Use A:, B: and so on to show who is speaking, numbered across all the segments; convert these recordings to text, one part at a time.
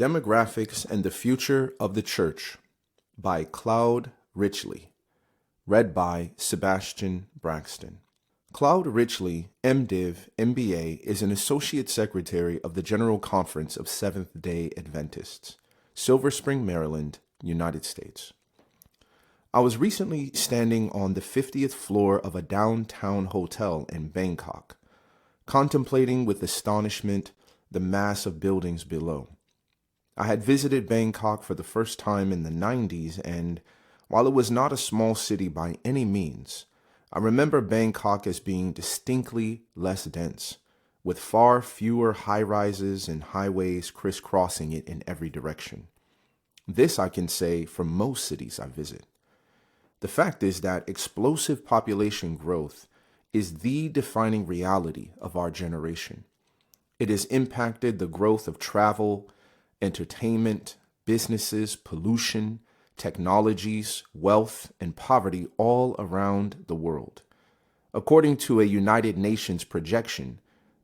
A: Demographics and the Future of the Church by Claude Richli. Read by Sebastian Braxton. Claude Richli, MDiv, MBA, is an Associate Secretary of the General Conference of Seventh-day Adventists, Silver Spring, Maryland, United States. I was recently standing on the 50th floor of a downtown hotel in Bangkok, contemplating with astonishment the mass of buildings below. I had visited Bangkok for the first time in the 90s, and while it was not a small city by any means, I remember Bangkok as being distinctly less dense, with far fewer high-rises and highways crisscrossing it in every direction. This I can say for most cities I visit. The fact is that explosive population growth is the defining reality of our generation. It has impacted the growth of travel, entertainment, businesses, pollution, technologies, wealth, and poverty all around the world. According to a United Nations projection,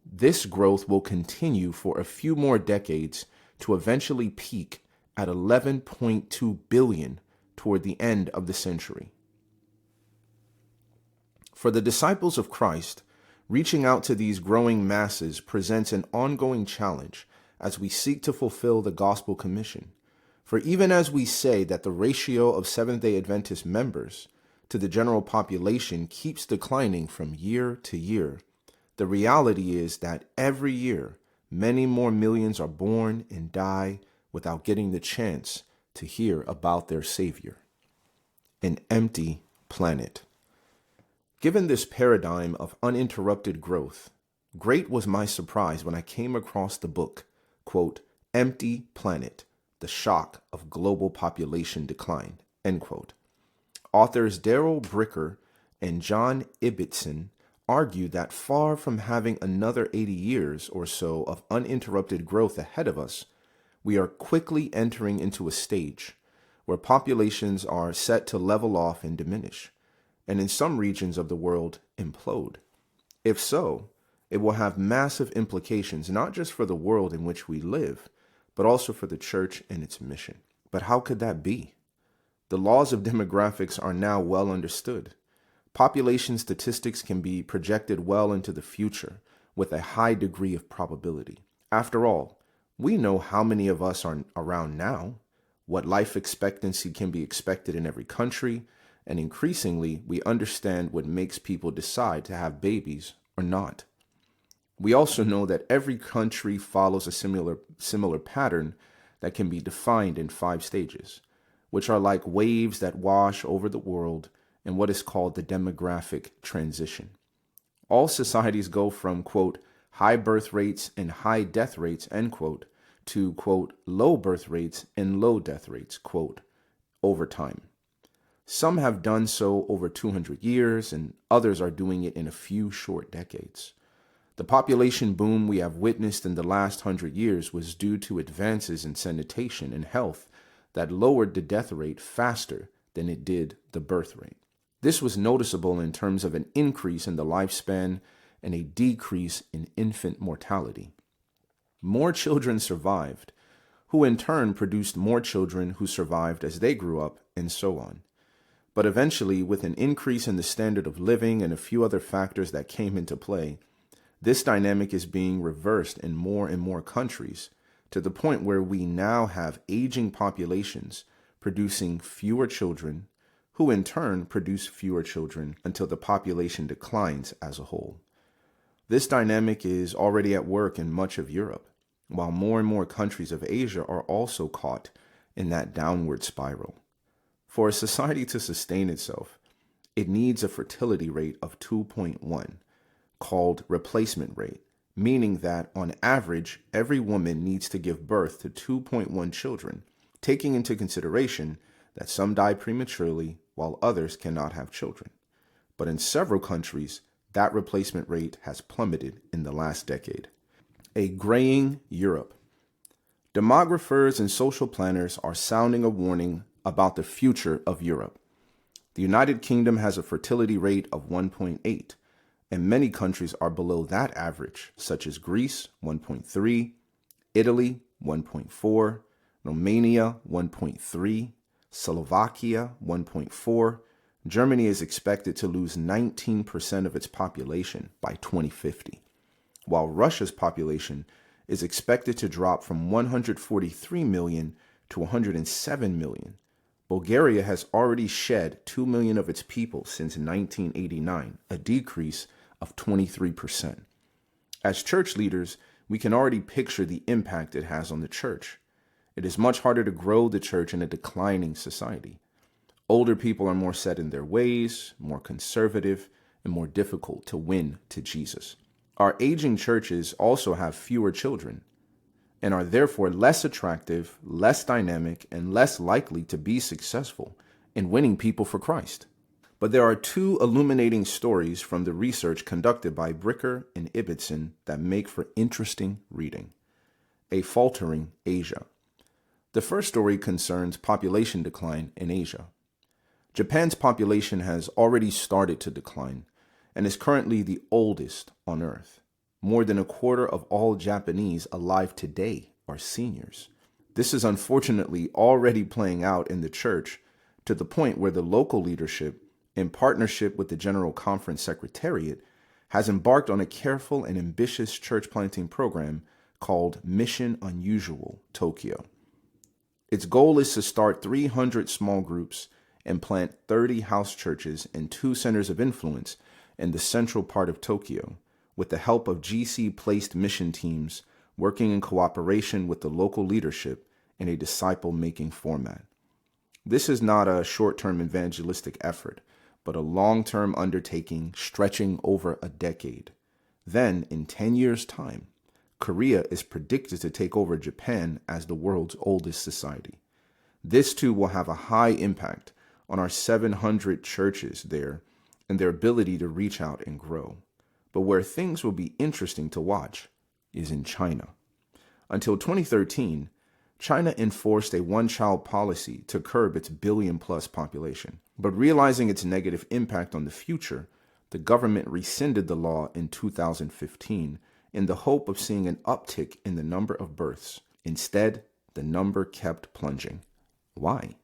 A: this growth will continue for a few more decades to eventually peak at 11.2 billion toward the end of the century. For the disciples of Christ, reaching out to these growing masses presents an ongoing challenge as we seek to fulfill the gospel commission. For even as we say that the ratio of Seventh-day Adventist members to the general population keeps declining from year to year, the reality is that every year many more millions are born and die without getting the chance to hear about their Savior. An empty planet. Given this paradigm of uninterrupted growth, great was my surprise when I came across the book, quote, Empty Planet, The Shock of Global Population Decline, end quote. Authors Daryl Bricker and John Ibbitson argue that far from having another 80 years or so of uninterrupted growth ahead of us, we are quickly entering into a stage where populations are set to level off and diminish, and in some regions of the world implode. If so, it will have massive implications not just for the world in which we live, but also for the church and its mission. But how could that be? The laws of demographics are now well understood. Population statistics can be projected well into the future with a high degree of probability. After all, we know how many of us are around now, what life expectancy can be expected in every country, and increasingly, we understand what makes people decide to have babies or not. We also know that every country follows a similar pattern that can be defined in 5 stages, which are like waves that wash over the world in what is called the demographic transition. All societies go from, quote, high birth rates and high death rates, end quote, to, quote, low birth rates and low death rates, quote, over time. Some have done so over 200 years, and others are doing it in a few short decades. The population boom we have witnessed in the last 100 years was due to advances in sanitation and health that lowered the death rate faster than it did the birth rate. This was noticeable in terms of an increase in the lifespan and a decrease in infant mortality. More children survived, who in turn produced more children who survived as they grew up, and so on. But eventually, with an increase in the standard of living and a few other factors that came into play, this dynamic is being reversed in more and more countries to the point where we now have aging populations producing fewer children, who in turn produce fewer children until the population declines as a whole. This dynamic is already at work in much of Europe, while more and more countries of Asia are also caught in that downward spiral. For a society to sustain itself, it needs a fertility rate of 2.1. called replacement rate, meaning that on average, every woman needs to give birth to 2.1 children, taking into consideration that some die prematurely while others cannot have children. But in several countries, that replacement rate has plummeted in the last decade. A graying Europe. Demographers and social planners are sounding a warning about the future of Europe. The United Kingdom has a fertility rate of 1.8, and many countries are below that average, such as Greece, 1.3, Italy, 1.4, Romania 1.3, Slovakia 1.4. Germany is expected to lose 19% of its population by 2050, while Russia's population is expected to drop from 143 million to 107 million. Bulgaria has already shed 2 million of its people since 1989, a decrease of 23%. As church leaders, we can already picture the impact it has on the church. It is much harder to grow the church in a declining society. Older people are more set in their ways, more conservative, and more difficult to win to Jesus. Our aging churches also have fewer children and are therefore less attractive, less dynamic, and less likely to be successful in winning people for Christ. But there are two illuminating stories from the research conducted by Bricker and Ibbotson that make for interesting reading. A faltering Asia. The first story concerns population decline in Asia. Japan's population has already started to decline and is currently the oldest on Earth. More than a quarter of all Japanese alive today are seniors. This is unfortunately already playing out in the church to the point where the local leadership, in partnership with the General Conference Secretariat, has embarked on a careful and ambitious church planting program called Mission Unusual Tokyo. Its goal is to start 300 small groups and plant 30 house churches and 2 centers of influence in the central part of Tokyo, with the help of GC-placed mission teams working in cooperation with the local leadership in a disciple-making format. This is not a short-term evangelistic effort, but a long-term undertaking stretching over a decade. Then, in 10 years' time, Korea is predicted to take over Japan as the world's oldest society. This too will have a high impact on our 700 churches there and their ability to reach out and grow. But where things will be interesting to watch is in China. Until 2013, China enforced a one-child policy to curb its billion-plus population. But realizing its negative impact on the future, the government rescinded the law in 2015 in the hope of seeing an uptick in the number of births. Instead, the number kept plunging. Why?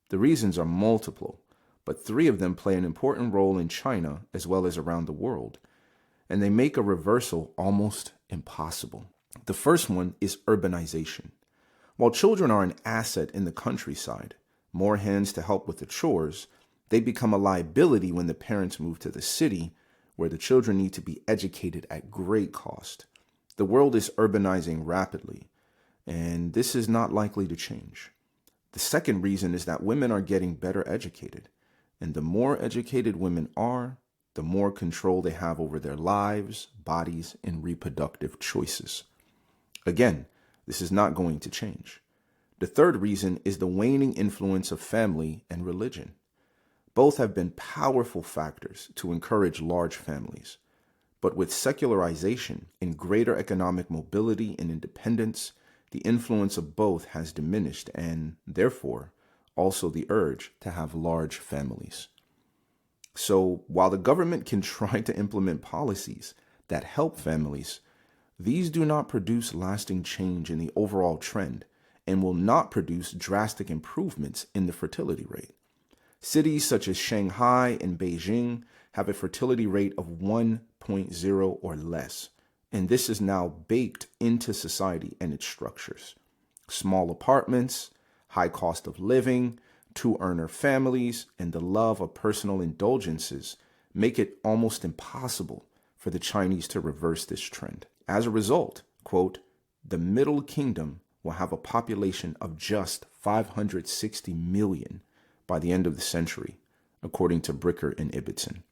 A: The reasons are multiple, but 3 of them play an important role in China as well as around the world, and they make a reversal almost impossible. The first one is urbanization. While children are an asset in the countryside, more hands to help with the chores, they become a liability when the parents move to the city, where the children need to be educated at great cost. The world is urbanizing rapidly, and this is not likely to change. The second reason is that women are getting better educated, and the more educated women are, the more control they have over their lives, bodies, and reproductive choices. Again, this is not going to change. The third reason is the waning influence of family and religion. Both have been powerful factors to encourage large families. But with secularization and greater economic mobility and independence, the influence of both has diminished and, therefore, also the urge to have large families. So, while the government can try to implement policies that help families, these do not produce lasting change in the overall trend and will not produce drastic improvements in the fertility rate. Cities such as Shanghai and Beijing have a fertility rate of 1.0 or less, and this is now baked into society and its structures. Small apartments, high cost of living, 2-earner families, and the love of personal indulgences make it almost impossible for the Chinese to reverse this trend. As a result, quote, the Middle Kingdom will have a population of just 560 million by the end of the century, according to Bricker and Ibbotson.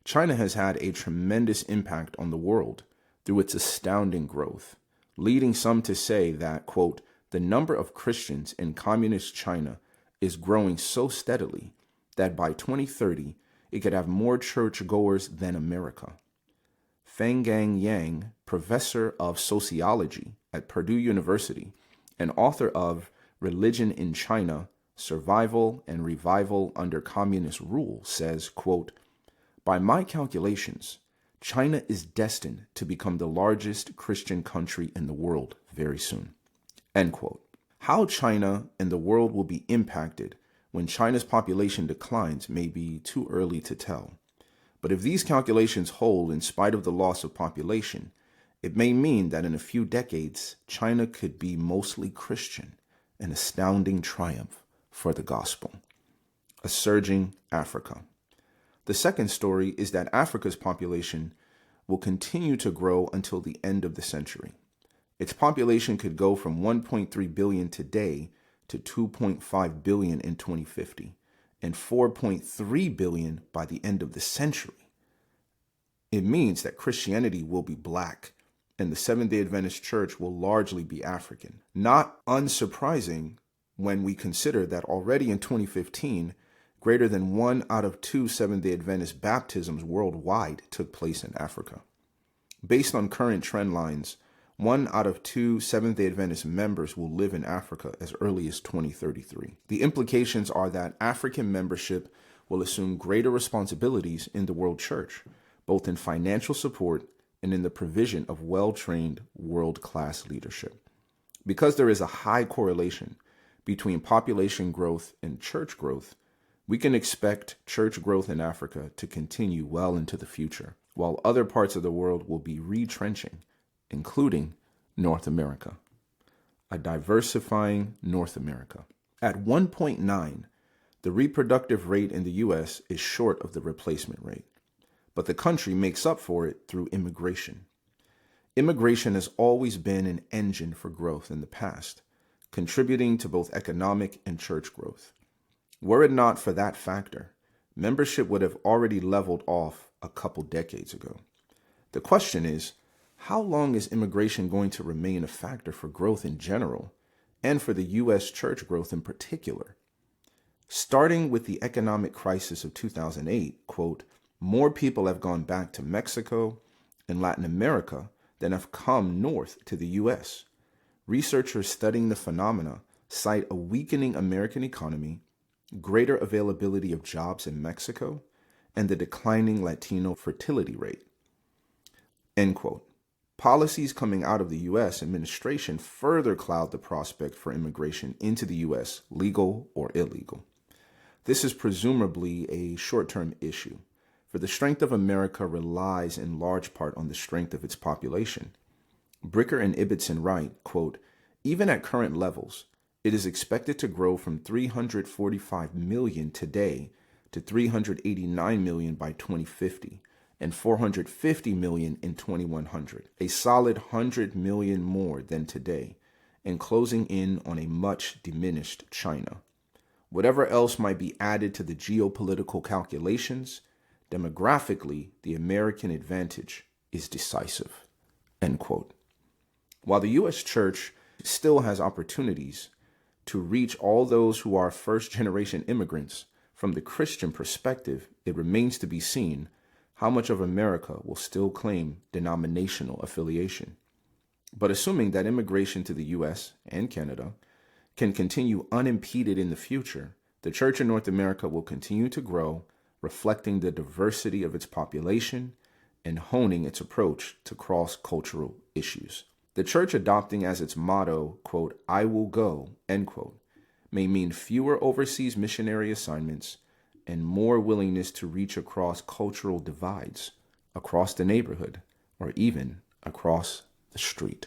A: China has had a tremendous impact on the world through its astounding growth, leading some to say that, quote, the number of Christians in communist China is growing so steadily that by 2030, it could have more churchgoers than America. Fenggang Yang, professor of sociology at Purdue University and author of Religion in China, Survival and Revival Under Communist Rule, says, quote, by my calculations, China is destined to become the largest Christian country in the world very soon, end quote. How China and the world will be impacted when China's population declines may be too early to tell. But if these calculations hold in spite of the loss of population, it may mean that in a few decades, China could be mostly Christian, an astounding triumph for the gospel. A surging Africa. The second story is that Africa's population will continue to grow until the end of the century. Its population could go from 1.3 billion today to 2.5 billion in 2050 and 4.3 billion by the end of the century. It means that Christianity will be black and the Seventh-day Adventist Church will largely be African. Not unsurprising when we consider that already in 2015, greater than 1 out of 2 Seventh-day Adventist baptisms worldwide took place in Africa. Based on current trend lines, 1 out of 2 Seventh-day Adventist members will live in Africa as early as 2033. The implications are that African membership will assume greater responsibilities in the world church, both in financial support and in the provision of well-trained, world-class leadership. Because there is a high correlation between population growth and church growth, we can expect church growth in Africa to continue well into the future, while other parts of the world will be retrenching, including North America. A diversifying North America. At 1.9, the reproductive rate in the U.S. is short of the replacement rate, but the country makes up for it through immigration. Immigration has always been an engine for growth in the past, contributing to both economic and church growth. Were it not for that factor, membership would have already leveled off a couple decades ago. The question is, how long is immigration going to remain a factor for growth in general, and for the U.S. church growth in particular? Starting with the economic crisis of 2008, quote, more people have gone back to Mexico and Latin America than have come north to the U.S. Researchers studying the phenomena cite a weakening American economy, greater availability of jobs in Mexico, and the declining Latino fertility rate. End quote. Policies coming out of the U.S. administration further cloud the prospect for immigration into the U.S., legal or illegal. This is presumably a short-term issue, for the strength of America relies in large part on the strength of its population. Bricker and Ibbotson write, quote, even at current levels, it is expected to grow from 345 million today to 389 million by 2050 and 450 million in 2100, a solid 100 million more than today, and closing in on a much diminished China. Whatever else might be added to the geopolitical calculations, demographically, the American advantage is decisive. End quote. While the U.S. church still has opportunities to reach all those who are first-generation immigrants, from the Christian perspective, it remains to be seen how much of America will still claim denominational affiliation. But assuming that immigration to the U.S. and Canada can continue unimpeded in the future, the church in North America will continue to grow, reflecting the diversity of its population and honing its approach to cross-cultural issues. The church adopting as its motto, quote, I will go, end quote, may mean fewer overseas missionary assignments and more willingness to reach across cultural divides, across the neighborhood, or even across the street.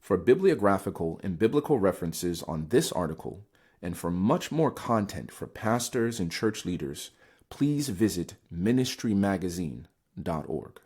A: For bibliographical and biblical references on this article, and for much more content for pastors and church leaders, please visit ministrymagazine.org.